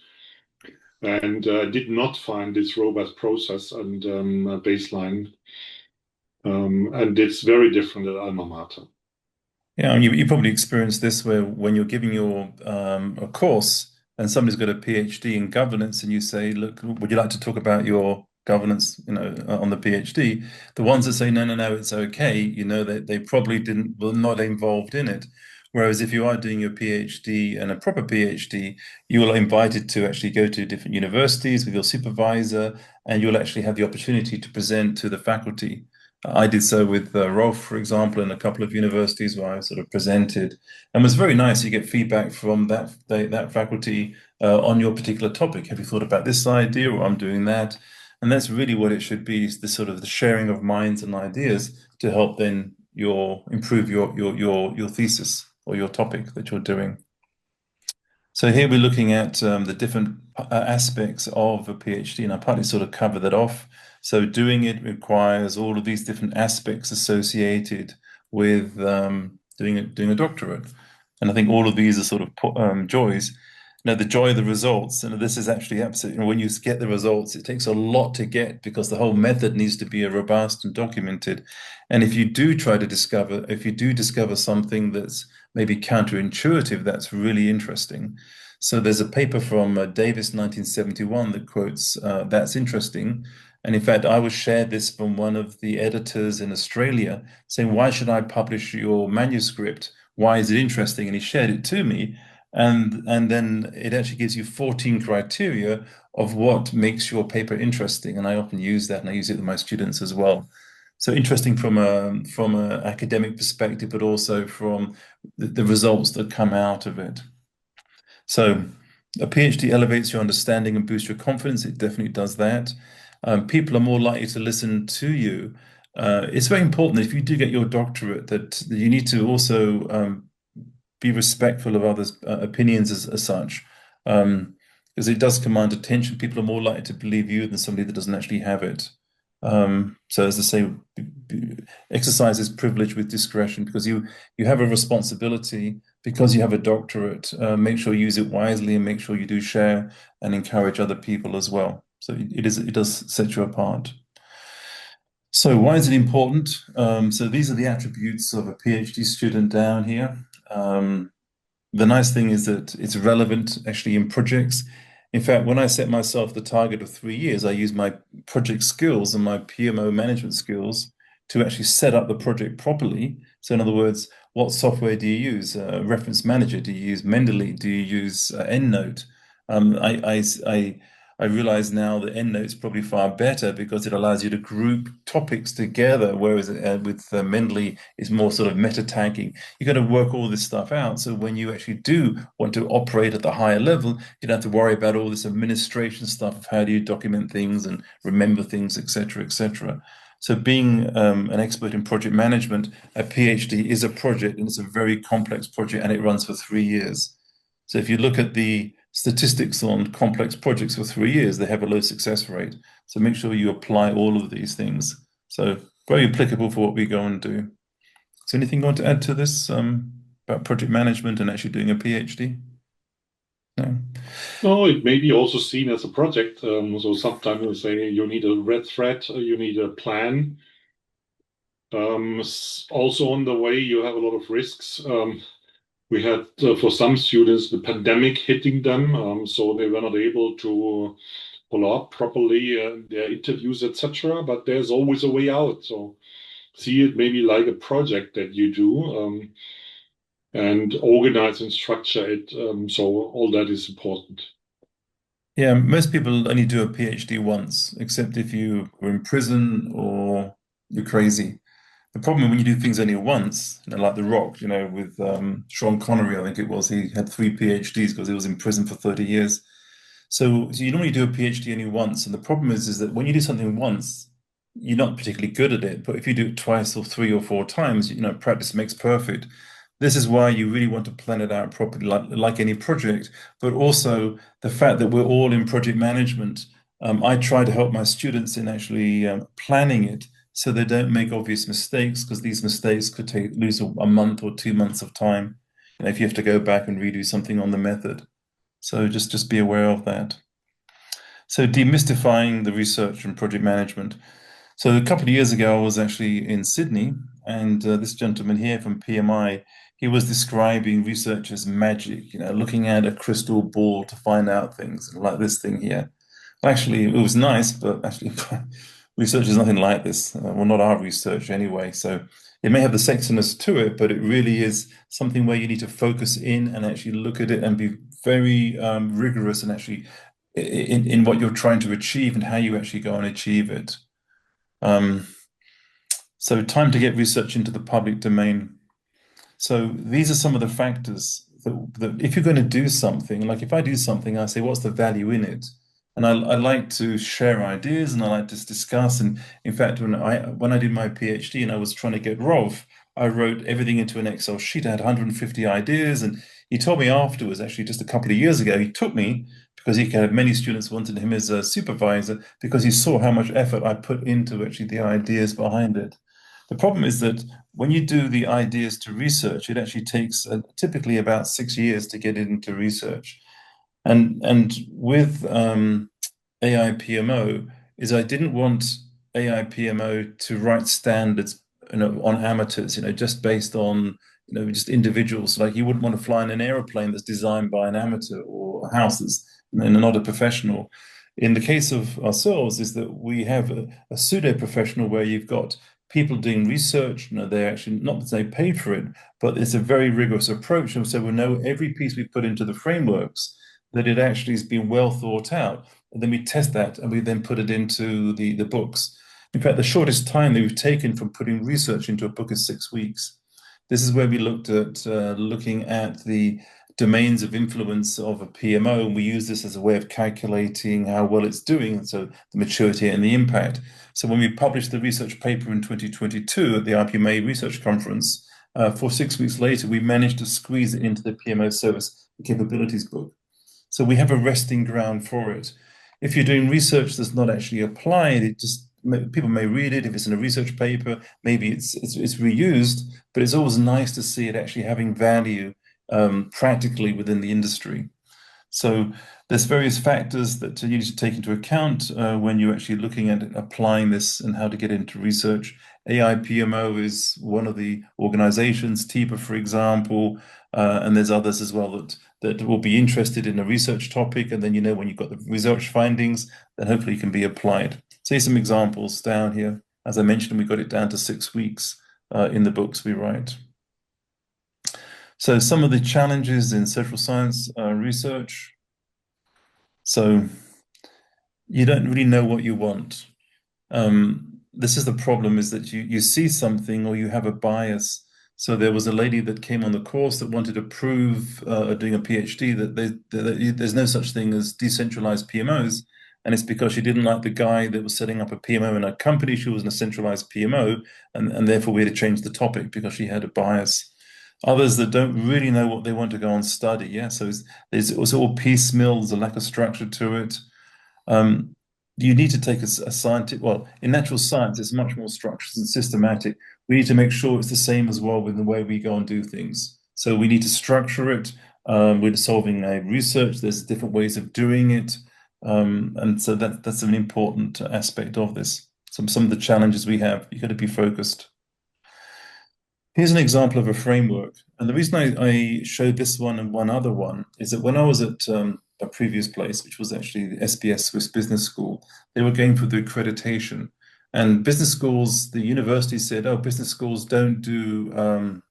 and did not find this robust process and baseline. And it's very different at alma mater. Yeah, and you probably experienced this where when you're giving your a course and somebody's got a PhD in governance and you say, look, would you like to talk about your governance, on the PhD? The ones that say, no, no, no, it's okay, that they probably were not involved in it. Whereas if you are doing your PhD and a proper PhD, you will invited to actually go to different universities with your supervisor, and you'll actually have the opportunity to present to the faculty. I did so with Rolf, for example, in a couple of universities where I sort of presented, and it was very nice. You get feedback from that faculty on your particular topic. Have you thought about this idea, or I'm doing that? And that's really what it should be: is the sort of the sharing of minds and ideas to help then improve your thesis or your topic that you're doing. So here we're looking at the different aspects of a PhD, and I partly sort of covered that off. So doing it requires all of these different aspects associated with doing a doctorate, and I think all of these are sort of joys. The joy of the results, and this is actually absolutely, when you get the results, it takes a lot to get because the whole method needs to be robust and documented. And if you do discover something that's maybe counterintuitive, that's really interesting. So there's a paper from Davis 1971 that quotes, that's interesting. And in fact, I was shared this from one of the editors in Australia saying, why should I publish your manuscript? Why is it interesting? And he shared it to me. And then it actually gives you 14 criteria of what makes your paper interesting. And I often use that, and I use it with my students as well. So interesting from a academic perspective, but also from the results that come out of it. So a PhD elevates your understanding and boosts your confidence. It definitely does that. People are more likely to listen to you. It's very important that if you do get your doctorate, that you need to also be respectful of others' opinions as such, because it does command attention. People are more likely to believe you than somebody that doesn't actually have it. So as I say, exercise is privilege with discretion because you have a responsibility because you have a doctorate. Make sure you use it wisely and make sure you do share and encourage other people as well. So it does set you apart. So why is it important? So these are the attributes of a PhD student down here. The nice thing is that it's relevant actually in projects. In fact, when I set myself the target of 3 years, I use my project skills and my PMO management skills to actually set up the project properly. So, in other words, what software do you use? Reference Manager? Do you use Mendeley? Do you use EndNote? I realize now that EndNote's probably far better because it allows you to group topics together, whereas with Mendeley, it's more sort of meta tagging. You got to work all this stuff out. So when you actually do want to operate at the higher level, you don't have to worry about all this administration stuff of how do you document things and remember things, etc., etc. So being an expert in project management, a PhD is a project, and it's a very complex project, and it runs for 3 years. So if you look at the statistics on complex projects for 3 years, they have a low success rate. So make sure you apply all of these things. So very applicable for what we go and do. So anything you want to add to this about project management and actually doing a PhD? No. No, it may be also seen as a project. So sometimes we say you need a red thread, you need a plan. Also on the way, you have a lot of risks. We had, for some students, the pandemic hitting them, so they were not able to follow up properly their interviews, etc. But there's always a way out. So see it maybe like a project that you do, and organize and structure it. So all that is important. Yeah, most people only do a PhD once, except if you were in prison or you're crazy. The problem when you do things only once, like The Rock, with Sean Connery, I think it was, he had three PhDs because he was in prison for 30 years. So you normally do a PhD only once, and the problem is that when you do something once, you're not particularly good at it. But if you do it twice or three or four times, practice makes perfect. This is why you really want to plan it out properly, like any project, but also the fact that we're all in project management. I try to help my students in actually planning it so they don't make obvious mistakes because these mistakes could lose a month or 2 months of time, if you have to go back and redo something on the method. So just be aware of that. So demystifying the research and project management. So a couple of years ago, I was actually in Sydney, and this gentleman here from PMI, he was describing research as magic, looking at a crystal ball to find out things, like this thing here. Actually, it was nice, but actually, research is nothing like this. Well, not our research anyway. So it may have the sexiness to it, but it really is something where you need to focus in and actually look at it and be very rigorous and actually in what you're trying to achieve and how you actually go and achieve it. Um, so time to get research into the public domain. So these are some of the factors that if you're going to do something, like if I do something, I say, what's the value in it? And I like to share ideas and I like to discuss. And in fact, when I did my PhD and I was trying to get Rolf, I wrote everything into an Excel sheet. I had 150 ideas. And he told me afterwards, actually just a couple of years ago, he took me because he had many students wanted him as a supervisor because he saw how much effort I put into actually the ideas behind it. The problem is that when you do the ideas to research, it actually takes typically about 6 years to get it into research. And with AI PMO is I didn't want AI PMO to write standards, on amateurs, just based on, just individuals. Like you wouldn't want to fly in an aeroplane that's designed by an amateur or a house that's not a professional. In the case of ourselves, is that we have a pseudo professional where you've got people doing research. They're actually not that they paid for it, but it's a very rigorous approach. And so we know every piece we put into the frameworks that it actually has been well thought out. And then we test that and we then put it into the books. In fact, the shortest time that we've taken from putting research into a book is 6 weeks. This is where we looked at looking at the domains of influence of a PMO, and we use this as a way of calculating how well it's doing, so the maturity and the impact. So when we published the research paper in 2022 at the IPMA Research Conference, for 6 weeks later, we managed to squeeze it into the PMO Service Capabilities book. So we have a resting ground for it. If you're doing research that's not actually applied, it just people may read it. If it's in a research paper, maybe it's reused, but it's always nice to see it actually having value practically within the industry. So there's various factors that you need to take into account when you're actually looking at applying this and how to get into research. AI PMO is one of the organizations, TIPA, for example, and there's others as well that will be interested in a research topic. And then, when you've got the research findings, then hopefully it can be applied. So here's some examples down here. As I mentioned, we got it down to 6 weeks in the books we write. So some of the challenges in social science research. So you don't really know what you want. This is the problem, is that you see something or you have a bias. So there was a lady that came on the course that wanted to prove, doing a PhD, that there's no such thing as decentralized PMOs. And it's because she didn't like the guy that was setting up a PMO in her company. She was in a centralized PMO, and therefore we had to change the topic because she had a bias. Others that don't really know what they want to go and study. Yeah, so it's all piecemeal. There's a lack of structure to it. Um, you need to take a scientific, well, in natural science, it's much more structured and systematic. We need to make sure it's the same as well with the way we go and do things. So we need to structure it. We're solving a research. There's different ways of doing it. And so that's an important aspect of this. Some of the challenges we have, you've got to be focused. Here's an example of a framework. And the reason I showed this one and one other one is that when I was at a previous place, which was actually the SBS Swiss Business School, they were going through the accreditation. And business schools, the university said, oh, business schools don't do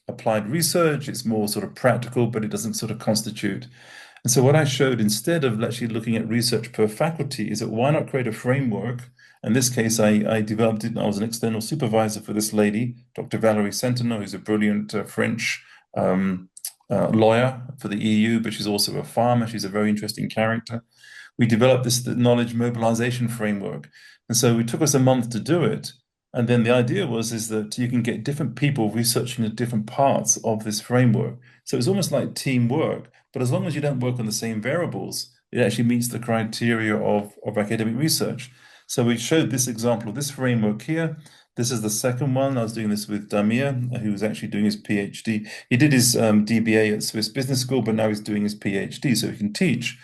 applied research. It's more sort of practical, but it doesn't sort of constitute. And so what I showed instead of actually looking at research per faculty is that why not create a framework? In this case, I developed it. I was an external supervisor for this lady, Dr. Valérie Centeno, who's a brilliant French lawyer for the EU, but she's also a farmer. She's a very interesting character. We developed this knowledge mobilization framework. And so it took us a month to do it. And then the idea is that you can get different people researching the different parts of this framework. So it's almost like teamwork, but as long as you don't work on the same variables, it actually meets the criteria of academic research. So we showed this example of this framework here. This is the second one. I was doing this with Damir, who was actually doing his PhD. He did his DBA at Swiss Business School, but now he's doing his PhD, so he can teach.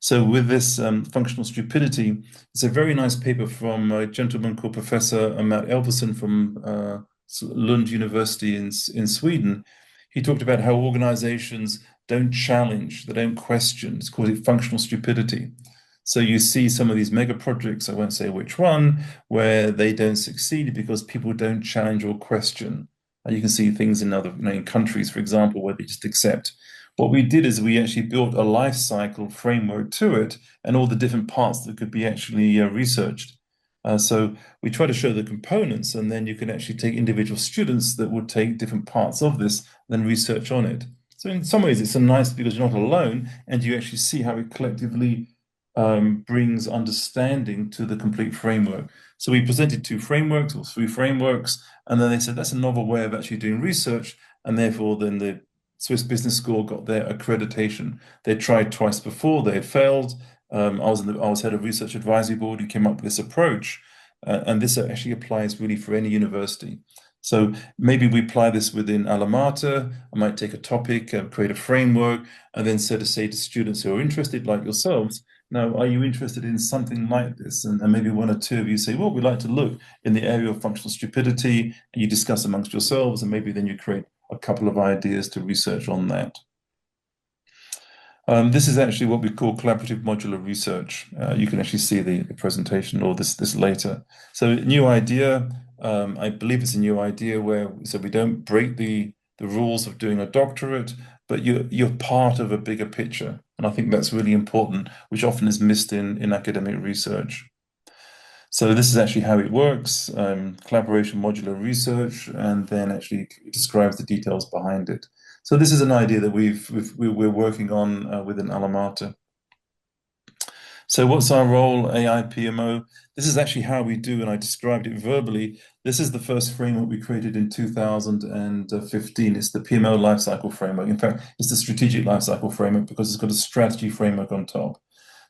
So with this functional stupidity, it's a very nice paper from a gentleman called Professor Matt Elverson from Lund University in Sweden. He talked about how organizations don't challenge, they don't question. It's called functional stupidity. So you see some of these mega projects, I won't say which one, where they don't succeed because people don't challenge or question. And you can see things in other in countries, for example, where they just accept. What we did is we actually built a life cycle framework to it and all the different parts that could be actually researched. So we try to show the components, and then you can actually take individual students that would take different parts of this, then research on it. So in some ways, it's a nice because you're not alone, and you actually see how it collectively brings understanding to the complete framework. So we presented two frameworks or three frameworks, and then they said that's a novel way of actually doing research, and therefore then the Swiss Business School got their accreditation. They tried twice before, they had failed. I was head of research advisory board who came up with this approach, and this actually applies really for any university. So maybe we apply this within alma mater. I might take a topic, create a framework, and then so to say to students who are interested, like yourselves, now, are you interested in something like this? And maybe one or two of you say, well, we'd like to look in the area of functional stupidity, and you discuss amongst yourselves, and maybe then you create a couple of ideas to research on that. This is actually what we call collaborative modular research. You can actually see the presentation or this later. So new idea, I believe it's a new idea where so we don't break the rules of doing a doctorate, but you're part of a bigger picture. And I think that's really important, which often is missed in academic research. So this is actually how it works, collaboration modular research, and then actually describes the details behind it. So this is an idea that we're working on within alma mater. So what's our role, AI PMO? This is actually how we do, and I described it verbally. This is the first framework we created in 2015. It's the PMO lifecycle framework. In fact, it's the strategic lifecycle framework because it's got a strategy framework on top.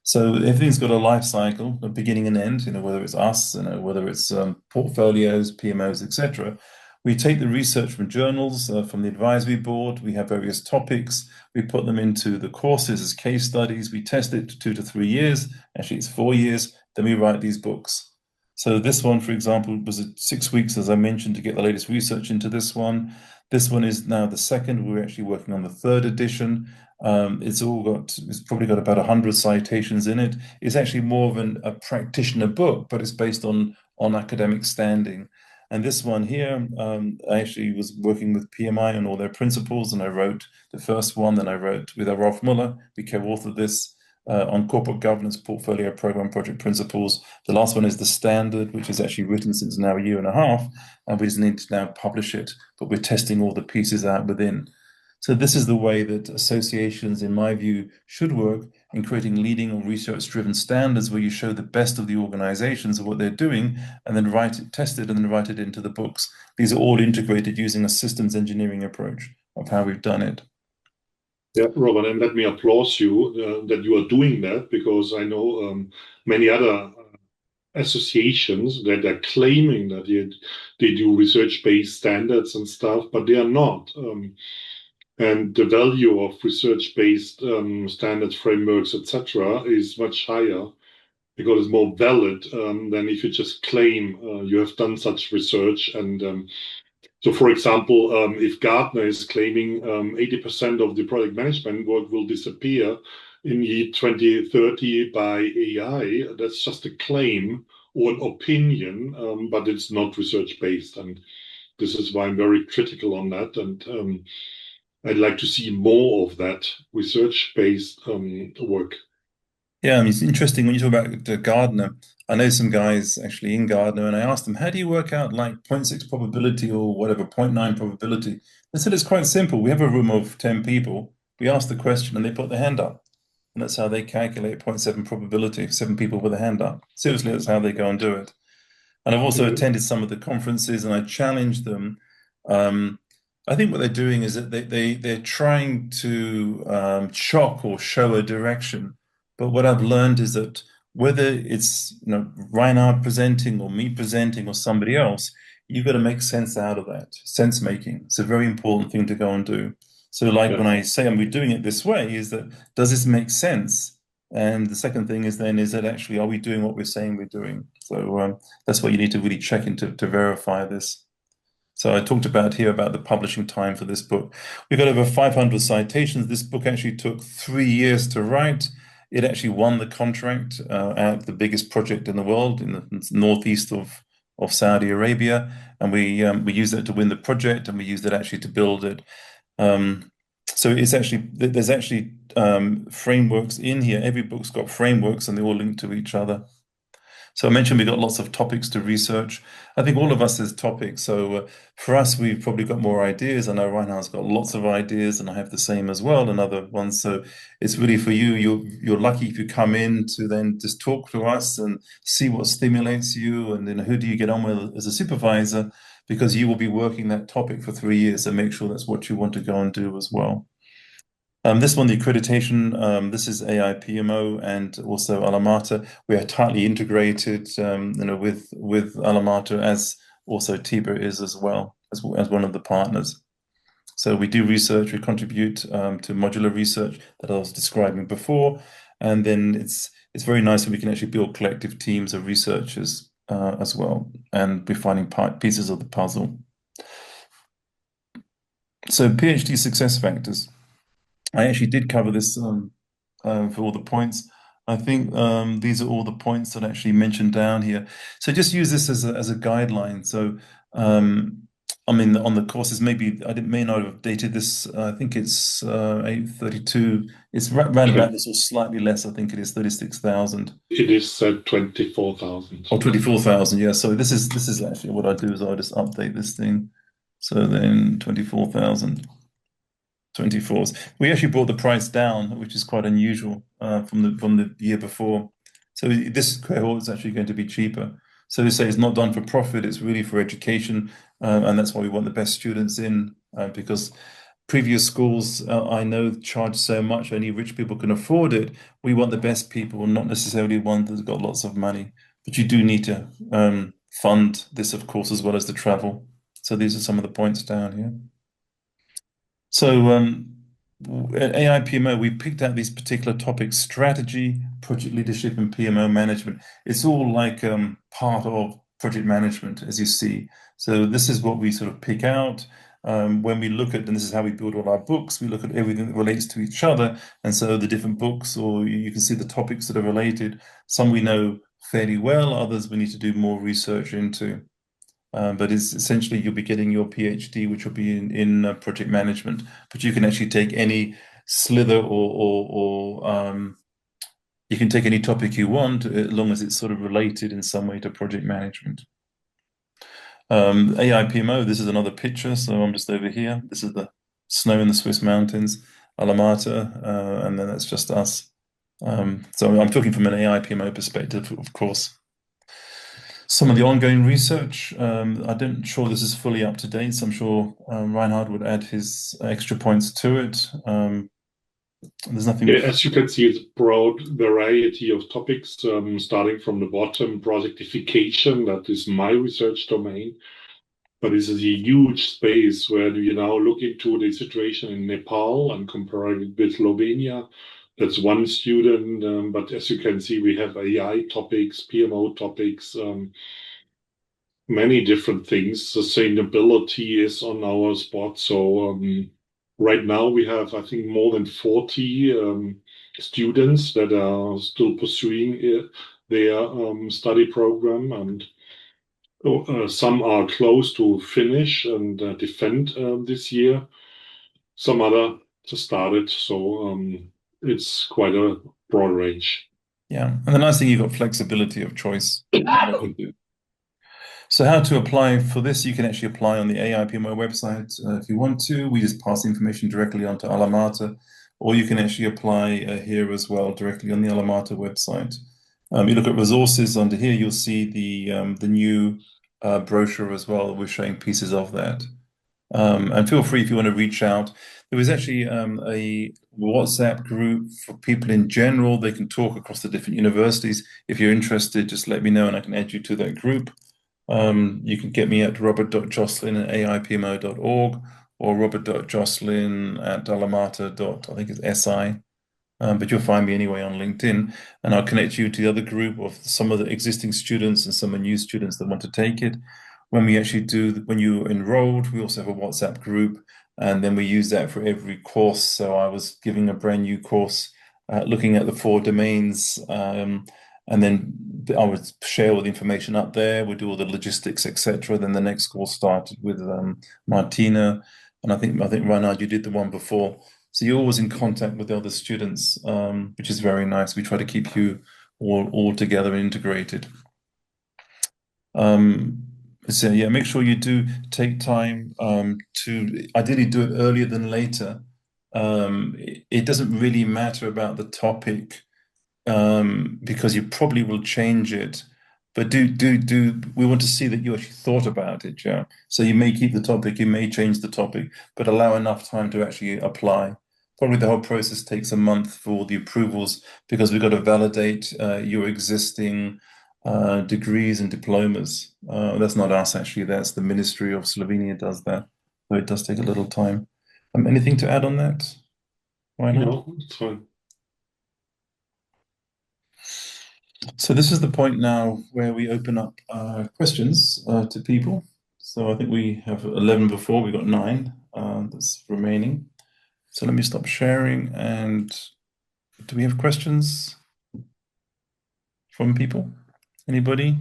So everything's got a life cycle, a beginning and end, whether it's us, whether it's portfolios, PMOs, etc. We take the research from journals, from the advisory board. We have various topics. We put them into the courses as case studies. We test it for 2 to 3 years. Actually, it's 4 years. Then we write these books. So this one, for example, was 6 weeks, as I mentioned, to get the latest research into this one. This one is now the second. We're actually working on the third edition. It's probably got about 100 citations in it. It's actually more of a practitioner book, but it's based on academic standing. And this one here, I actually was working with PMI on all their principles, and I wrote the first one. Then I wrote with Rolf Muller. We co-authored this on corporate governance, portfolio, program, project principles. The last one is the standard, which is actually written since now a year and a half, and we just need to now publish it. But we're testing all the pieces out within. So this is the way that associations, in my view, should work in creating leading or research-driven standards where you show the best of the organizations of what they're doing and then test it, and then write it into the books. These are all integrated using a systems engineering approach of how we've done it. Yeah, Robert, and let me applaud you that you are doing that because I know many other associations that are claiming that they do research-based standards and stuff, but they are not. and the value of research-based standards, frameworks, etc., is much higher because it's more valid than if you just claim you have done such research. And so, for example, if Gartner is claiming 80% of the product management work will disappear in year 2030 by AI, that's just a claim or an opinion, but it's not research-based. And this is why I'm very critical on that. And I'd like to see more of that research-based work. Yeah, I mean, it's interesting when you talk about the Gardner. I know some guys actually in Gardner, and I asked them, how do you work out like 0.6 probability or whatever, 0.9 probability? They said it's quite simple. We have a room of 10 people. We ask the question and they put their hand up. And that's how they calculate 0.7 probability, 7 people with a hand up. Seriously, that's how they go and do it. And I've also Mhm. attended some of the conferences and I challenged them. Um, I think what they're doing is that they're trying to shock or show a direction. But what I've learned is that whether it's Reinhard presenting or me presenting or somebody else, you've got to make sense out of that. Sense making. It's a very important thing to go and do. So like Yeah. when I say I'm doing it this way, is that does this make sense? And the second thing is then is that actually are we doing what we're saying we're doing? So that's what you need to really check into to verify this. So I talked about here about the publishing time for this book. We've got over 500 citations. This book actually took 3 years to write. It actually won the contract at the biggest project in the world in the northeast of Saudi Arabia, and we used it to win the project, and we used it actually to build it. So it's actually there's actually frameworks in here. Every book's got frameworks, and they all link to each other. So I mentioned we got lots of topics to research. I think all of us has topics. So for us, we've probably got more ideas. I know Reinhard's got lots of ideas, and I have the same as well, and other ones. So it's really for you. You're lucky if you come in to then just talk to us and see what stimulates you, and then who do you get on with as a supervisor, because you will be working that topic for 3 years. So make sure that's what you want to go and do as well. This one, the accreditation, this is AI PMO and also Alamata. We are tightly integrated, with Alamata as also Tiber is as well as one of the partners. So we do research, we contribute to modular research that I was describing before, and then it's very nice when we can actually build collective teams of researchers as well, and be finding pieces of the puzzle. So PhD success factors. I actually did cover this for all the points. I think these are all the points that I actually mentioned down here. So just use this as a guideline. So I mean, on the courses, maybe may not have dated this. I think it's 832. It's round about this or slightly less. I think it is 36,000 It is 24,000. or 24,000. Yeah. So this is actually what I do is I just update this thing. So then 24,000. 24s. We actually brought the price down, which is quite unusual from the year before. So this cohort is actually going to be cheaper. So they say it's not done for profit; it's really for education, and that's why we want the best students in. Because previous schools, I know, charge so much, only rich people can afford it. We want the best people, not necessarily one that's got lots of money. But you do need to fund this, of course, as well as the travel. So these are some of the points down here. So at AI PMO, we picked out these particular topics: strategy, project leadership, and PMO management. It's all like part of project management, as you see. So this is what we sort of pick out. When we look at, and this is how we build all our books, we look at everything that relates to each other. And so the different books, or you can see the topics that are related. Some we know fairly well, others we need to do more research into. But it's essentially you'll be getting your PhD, which will be in project management. But you can actually take any slither or you can take any topic you want, as long as it's sort of related in some way to project management. AI PMO, this is another picture. So I'm just over here. This is the snow in the Swiss mountains, Alamata, and then that's just us. So I'm talking from an AI PMO perspective, of course. Some of the ongoing research, I'm sure this is fully up to date, so I'm sure Reinhard would add his extra points to it. There's nothing. Yeah, as you can see, it's a broad variety of topics, starting from the bottom, projectification, that is my research domain. but this is a huge space where you now look into the situation in Nepal and compare it with Slovenia. That's one student, but as you can see, we have AI topics, PMO topics, many different things. Sustainability is on our spot. So right now we have, I think, more than 40 students that are still pursuing their study program, and some are close to finish and defend this year. Some other just started. So it's quite a broad range. Yeah, and the nice thing, you've got flexibility of choice. What to do. So how to apply for this? You can actually apply on the AIPMO website if you want to. We just pass the information directly onto Alamata, or you can actually apply here as well directly on the Alamata website. You look at resources under here, you'll see the new brochure as well. We're showing pieces of that. And feel free if you want to reach out. There was actually a WhatsApp group for people in general. They can talk across the different universities. If you're interested, just let me know and I can add you to that group. You can get me at robert.jocelyn@aipmo.org or robert.jocelyn@alamata. I think it's SI. But you'll find me anyway on LinkedIn, and I'll connect you to the other group of some of the existing students and some of the new students that want to take it. When we actually do, when you're enrolled, we also have a WhatsApp group, and then we use that for every course. So I was giving a brand new course looking at the four domains, and then I would share all the information up there. We do all the logistics, etc. Then the next course started with Martina, and I think right now you did the one before. So you're always in contact with the other students, which is very nice. We try to keep you all together and integrated. So yeah, make sure you do take time to ideally do it earlier than later. It doesn't really matter about the topic because you probably will change it. But we want to see that you actually thought about it, yeah. So you may keep the topic, you may change the topic, but allow enough time to actually apply. Probably the whole process takes a month for all the approvals because we've got to validate your existing degrees and diplomas. That's not us actually, that's the Ministry of Slovenia does that. So it does take a little time. Anything to add on that? Why not? No, it's fine. So this is the point now where we open up questions to people. So I think we have 11 before, we've got 9 that's remaining. So let me stop sharing. And do we have questions from people? Anybody?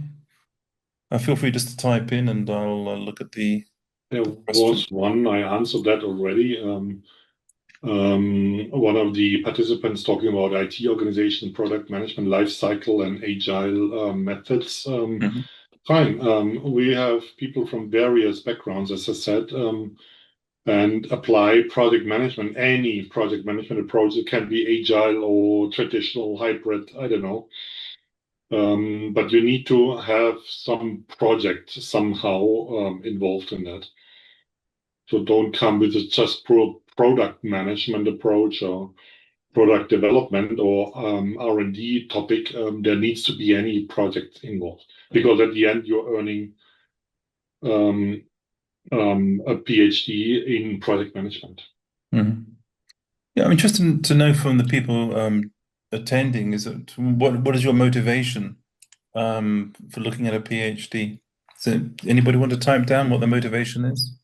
Feel free just to type in and I'll look at the There question. was one, I answered that already. One of the participants talking about IT organization, product management, life cycle, and agile methods. Mhm. Fine. We have people from various backgrounds, as I said, and apply project management, any project management approach. It can be agile or traditional, hybrid, I don't know. But you need to have some project somehow involved in that. So don't come with a just product management approach or product development or R&D topic. There needs to be any project involved because at the end you're earning um, a PhD in project management. Mhm. Yeah, I'm interested to know from the people attending is that what is your motivation for looking at a PhD? So anybody want to type down what the motivation is?